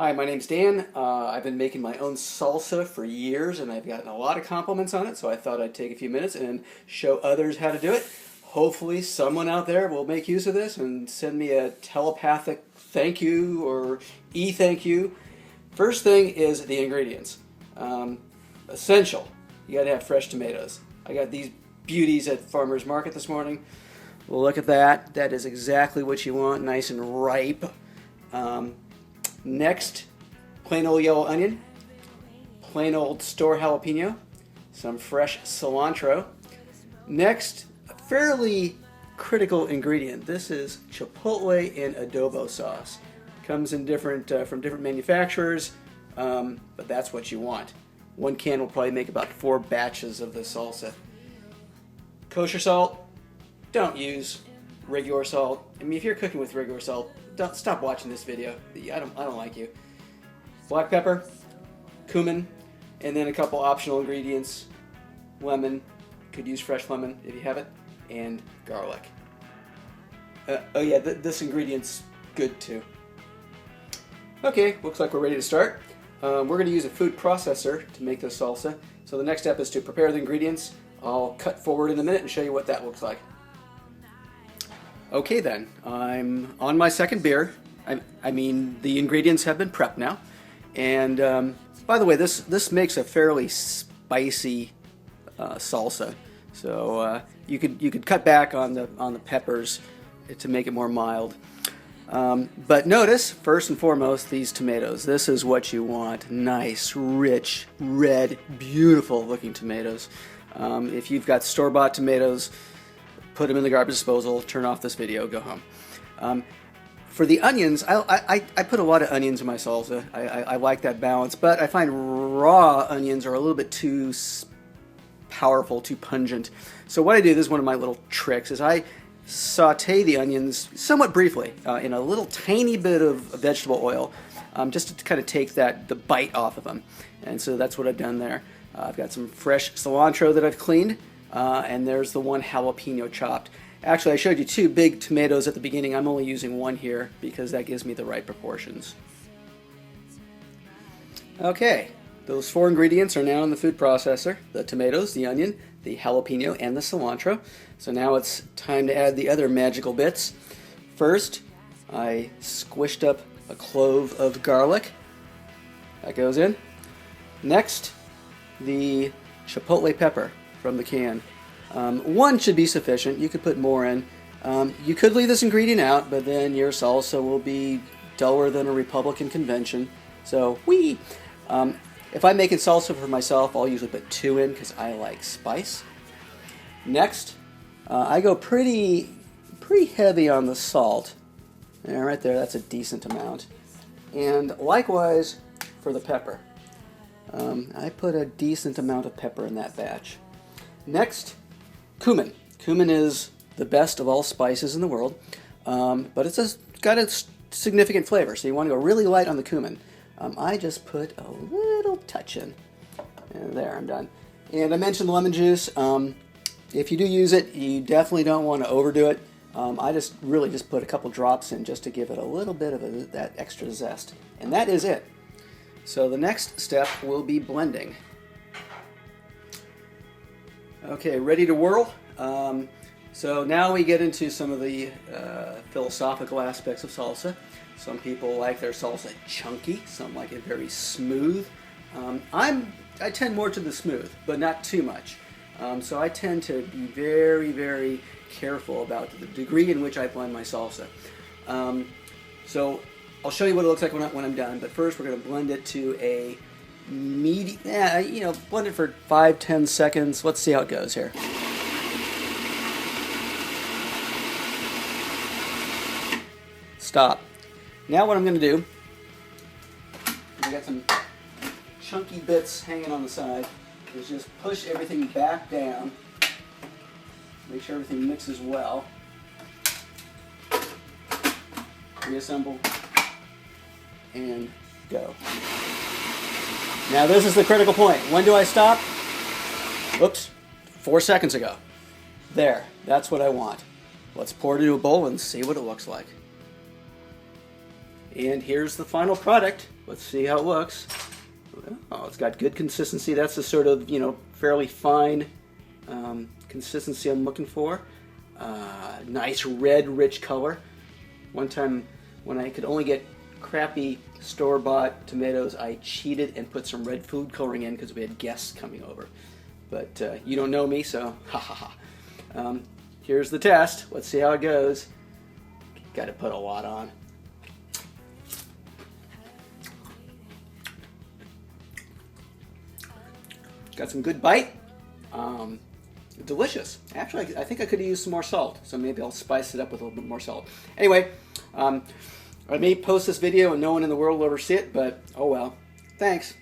Hi, my name's Dan. I've been making my own salsa for years and I've gotten a lot of compliments on it, so I thought I'd take a few minutes and show others how to do it. Hopefully someone out there will make use of this and send me a telepathic thank you or e-thank you. First thing is the ingredients. Essential. You gotta have fresh tomatoes. I got these beauties at Farmer's Market this morning. Look at that. That is exactly what you want, nice and ripe. Next, plain old yellow onion, plain old store jalapeno, some fresh cilantro. Next, a fairly critical ingredient. This is chipotle and adobo sauce. Comes in different from different manufacturers, but that's what you want. One can will probably make about 4 batches of the salsa. Kosher salt, don't use regular salt. I mean, if you're cooking with regular salt, don't stop watching this video. I don't like you. Black pepper, cumin, and then a couple optional ingredients. Lemon, could use fresh lemon if you have it, and garlic. Oh yeah, this ingredient's good too. Okay, looks like we're ready to start. We're going to use a food processor to make this salsa. So the next step is to prepare the ingredients. I'll cut forward in a minute and show you what that looks like. Okay then, I'm on my second beer. I mean, the ingredients have been prepped now. And by the way, this makes a fairly spicy salsa. So you could cut back on the peppers to make it more mild. But notice, first and foremost, these tomatoes. This is what you want. Nice, rich, red, beautiful looking tomatoes. If you've got store-bought tomatoes, put them in the garbage disposal, turn off this video, go home. For the onions, I put a lot of onions in my salsa. I like that balance, but I find raw onions are a little bit too powerful, too pungent. So what I do, this is one of my little tricks, is I saute the onions somewhat briefly in a little tiny bit of vegetable oil, just to kind of take the bite off of them. And so that's what I've done there. I've got some fresh cilantro that I've cleaned. And there's the one jalapeno chopped. Actually, I showed you 2 big tomatoes at the beginning. I'm only using 1 here because that gives me the right proportions. Okay, those 4 ingredients are now in the food processor. The tomatoes, the onion, the jalapeno, and the cilantro. So now it's time to add the other magical bits. First, I squished up a clove of garlic. That goes in. Next, the chipotle pepper from the can. 1 should be sufficient. You could put more in. You could leave this ingredient out, but then your salsa will be duller than a Republican convention. So, if I'm making salsa for myself, I'll usually put 2 in because I like spice. Next, I go pretty heavy on the salt. And right there, that's a decent amount. And likewise for the pepper. I put a decent amount of pepper in that batch. Next, cumin. Cumin is the best of all spices in the world, but it's got a significant flavor, so you want to go really light on the cumin. I just put a little touch in. And there, I'm done. And I mentioned lemon juice. If you do use it, you definitely don't want to overdo it. I just put a couple drops in just to give it a little bit of that extra zest. And that is it. So the next step will be blending. Okay, ready to whirl. So now we get into some of the philosophical aspects of salsa. Some people like their salsa chunky, some like it very smooth. I tend more to the smooth, but not too much. So I tend to be very, very careful about the degree in which I blend my salsa. So I'll show you what it looks like when I'm done, but first we're going to blend it to a medium, blend it for 5-10 seconds. Let's see how it goes here. Stop. Now what I'm going to do, I got some chunky bits hanging on the side, is just push everything back down. Make sure everything mixes well. Reassemble and go. Now this is the critical point. When do I stop? Oops, 4 seconds ago. There, that's what I want. Let's pour it into a bowl and see what it looks like. And here's the final product. Let's see how it looks. Oh, it's got good consistency. That's the sort of, fairly fine consistency I'm looking for. Nice red, rich color. One time when I could only get crappy store-bought tomatoes, I cheated and put some red food coloring in because we had guests coming over. But you don't know me, so ha ha ha. Here's the test. Let's see how it goes. Got to put a lot on. Got some good bite. Delicious. Actually, I think I could have used some more salt, so maybe I'll spice it up with a little bit more salt. Anyway, I may post this video and no one in the world will ever see it, but oh well. Thanks.